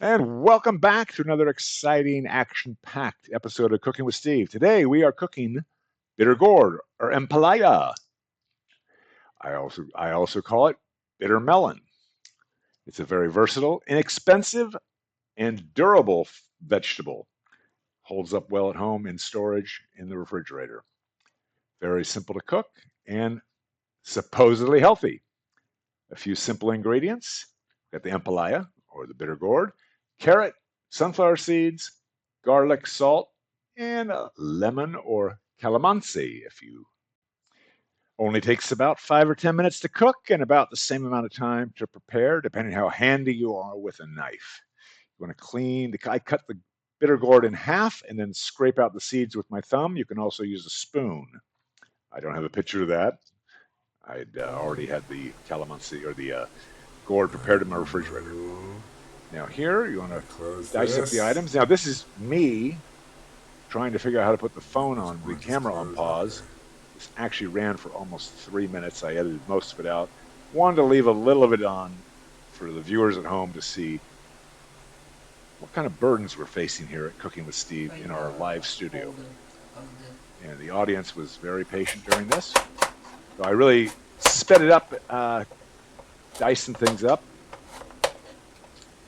And welcome back to another exciting, action-packed episode of Cooking with Steve. Today we are cooking bitter gourd or empalaya. I also call it bitter melon. It's a very versatile, inexpensive, and durable vegetable. Holds up well at home in storage in the refrigerator. Very simple to cook and supposedly healthy. A few simple ingredients. Got the empalaya or the bitter gourd, carrot, sunflower seeds, garlic, salt, and a lemon or calamansi if you only takes about 5 or 10 minutes to cook and about the same amount of time to prepare, depending how handy you are with a knife. You want to clean I cut the bitter gourd in half and then scrape out the seeds with my thumb. You can also use a spoon. I don't have a picture of that. I'd already had the calamansi or the gourd prepared in my refrigerator. Ooh, Now here, you want let me to close dice up the this. items. Now this is me trying to figure out how to put the phone These on, the oranges camera on close. Okay. pause. This actually ran for almost 3 minutes. I edited most of it out. Wanted to leave a little of it on for the viewers at home to see what kind of burdens we're facing here at Cooking with Steve in our live studio. And the audience was very patient during this. So I really sped it up, dicing things up.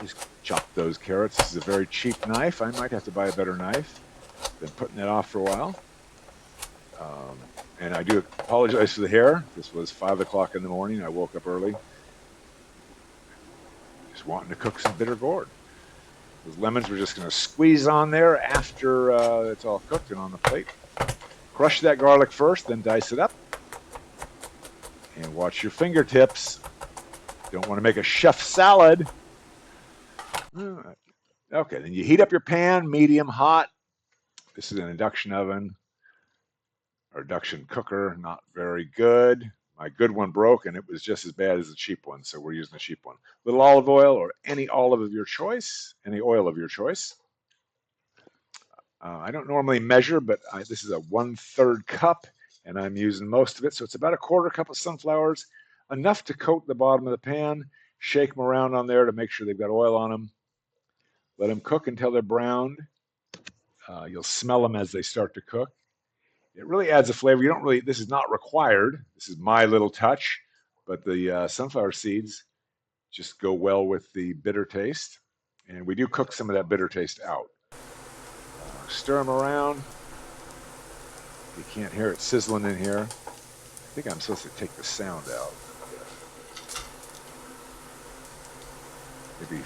Just chop those carrots. This is a very cheap knife. I might have to buy a better knife. Been putting it off for a while. And I do apologize for the hair. This was 5 o'clock in the morning. I woke up early, just wanting to cook some bitter gourd. Those lemons we're just going to squeeze on there after it's all cooked and on the plate. Crush that garlic first, then dice it up. And watch your fingertips. Don't want to make a chef salad. Okay, then you heat up your pan, medium hot. This is an induction oven or induction cooker, not very good. My good one broke and it was just as bad as the cheap one, so we're using the cheap one. Little olive oil or any olive of your choice, any oil of your choice. I don't normally measure, but this is a 1/3 cup, and I'm using most of it, so it's about a 1/4 cup of sunflowers, enough to coat the bottom of the pan. Shake them around on there to make sure they've got oil on them. Let them cook until they're browned. You'll smell them as they start to cook. It really adds a flavor. You don't really. This is not required. This is my little touch, but the sunflower seeds just go well with the bitter taste, and we do cook some of that bitter taste out. Stir them around. You can't hear it sizzling in here. I think I'm supposed to take the sound out. Maybe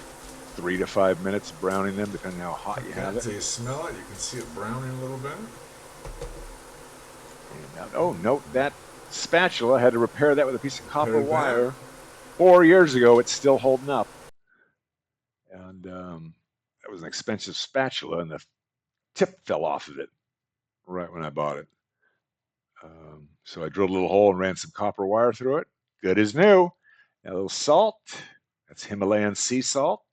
3 to 5 minutes browning them, depending on how hot you Okay, have it. until you smell it, you can see it browning a little bit. And now, oh, note that spatula. I had to repair that with a piece of Put copper it back. wire 4 years ago. It's still holding up. And that was an expensive spatula, and the tip fell off of it right when I bought it. So I drilled a little hole and ran some copper wire through it. Good as new. A little salt. That's Himalayan sea salt.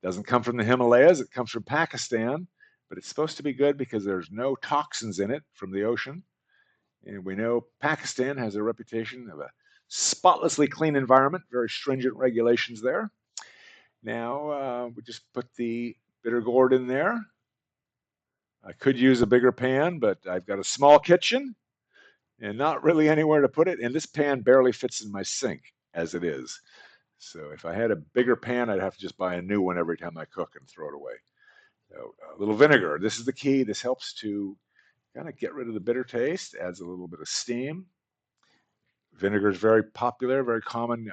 Doesn't come from the Himalayas. It comes from Pakistan, but it's supposed to be good because there's no toxins in it from the ocean. And we know Pakistan has a reputation of a spotlessly clean environment, very stringent regulations there. Now we just put the bitter gourd in there. I could use a bigger pan, but I've got a small kitchen and not really anywhere to put it. And this pan barely fits in my sink as it is. So if I had a bigger pan, I'd have to just buy a new one every time I cook and throw it away. So a little vinegar. This is the key. This helps to kind of get rid of the bitter taste, adds a little bit of steam. Vinegar is very popular, very common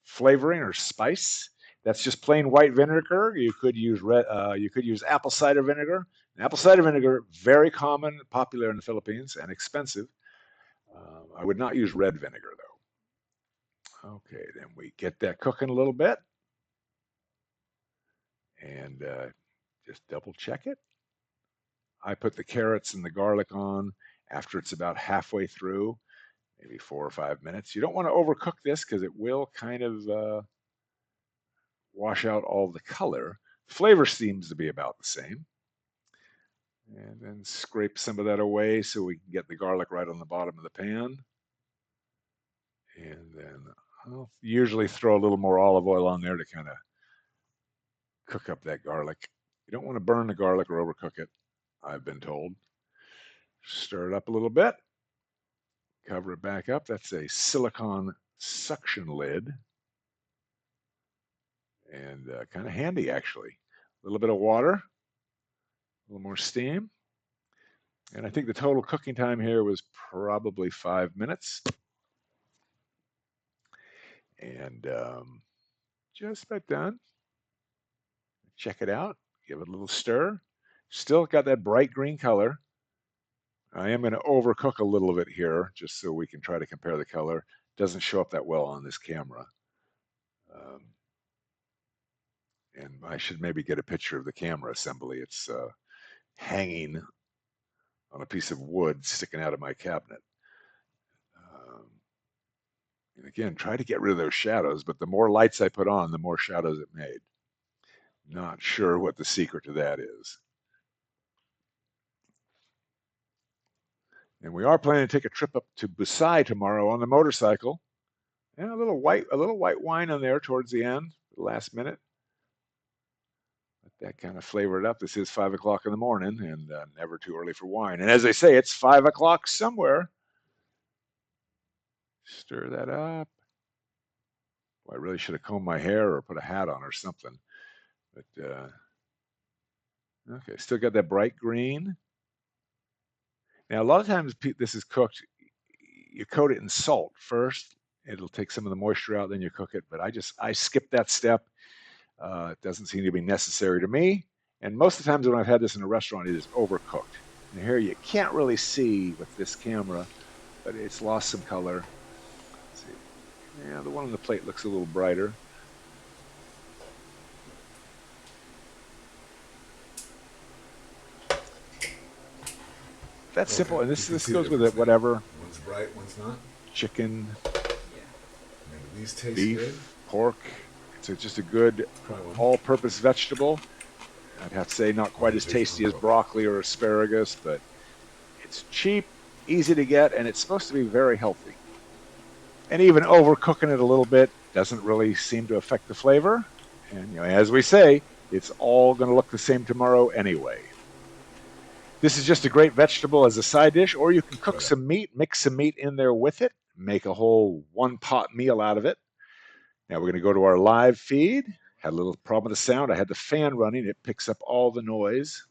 flavoring or spice. That's just plain white vinegar. You could use you could use apple cider vinegar. And apple cider vinegar, very common, popular in the Philippines, and expensive. I would not use red vinegar though. Okay, then we get that cooking a little bit, and just double check it. I put the carrots and the garlic on after it's about halfway through, maybe 4 or 5 minutes. You don't want to overcook this because it will kind of wash out all the color. Flavor seems to be about the same. And then scrape some of that away so we can get the garlic right on the bottom of the pan. And then I'll usually throw a little more olive oil on there to kind of cook up that garlic. You don't want to burn the garlic or overcook it, I've been told. Stir it up a little bit, cover it back up. That's a silicone suction lid, and kind of handy actually. A little bit of water, a little more steam, and I think the total cooking time here was probably 5 minutes. And just about done. Check it out. Give it a little stir. Still got that bright green color. I am going to overcook a little bit here just so we can try to compare the color. Doesn't show up that well on this camera. And I should maybe get a picture of the camera assembly. It's hanging on a piece of wood sticking out of my cabinet. And again, try to get rid of those shadows, but the more lights I put on, the more shadows it made. Not sure what the secret to that is. And we are planning to take a trip up to Busai tomorrow on the motorcycle. And a little white wine on there towards the end, the last minute. Let that kind of flavor it up. This is 5 o'clock in the morning, and never too early for wine. And as they say, it's 5 o'clock somewhere. Stir that up. Well, I really should have combed my hair or put a hat on or something. But okay, still got that bright green. Now, a lot of times this is cooked. You coat it in salt first. It'll take some of the moisture out, then you cook it. But I skip that step. It doesn't seem to be necessary to me. And most of the times when I've had this in a restaurant, it is overcooked. And here you can't really see with this camera, but it's lost some color. Let's see. Yeah, the one on the plate looks a little brighter. That's simple, and this goes with it. Whatever. One's bright, one's not. Chicken, Maybe these taste beef, good. pork. It's just a good all-purpose vegetable. I'd have to say not quite as tasty as broccoli or asparagus, but it's cheap, easy to get, and it's supposed to be very healthy. And even overcooking it a little bit doesn't really seem to affect the flavor. And as we say, it's all going to look the same tomorrow anyway. This is just a great vegetable as a side dish, or you can cook some meat, mix some meat in there with it, make a whole one-pot meal out of it. Now we're going to go to our live feed. Had a little problem with the sound. I had the fan running. It picks up all the noise.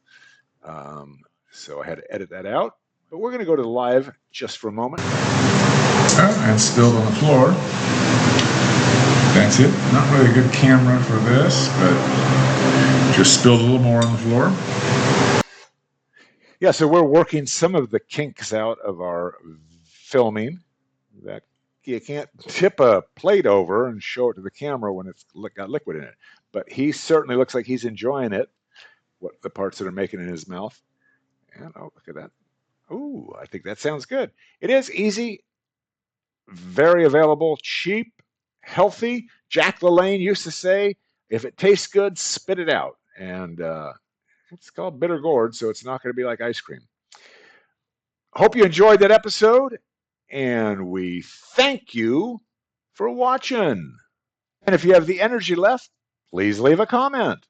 So I had to edit that out. But we're going to go to the live just for a moment. And spilled on the floor. That's it. Not really a good camera for this, but just spilled a little more on the floor. Yeah, so we're working some of the kinks out of our filming. That you can't tip a plate over and show it to the camera when it's got liquid in it. But he certainly looks like he's enjoying it, what the parts that are making in his mouth. And oh, look at that. Ooh, I think that sounds good. It is easy, very available, cheap, healthy. Jack LaLanne used to say, if it tastes good, spit it out. And it's called bitter gourd, so it's not going to be like ice cream. Hope you enjoyed that episode, and we thank you for watching. And if you have the energy left, please leave a comment.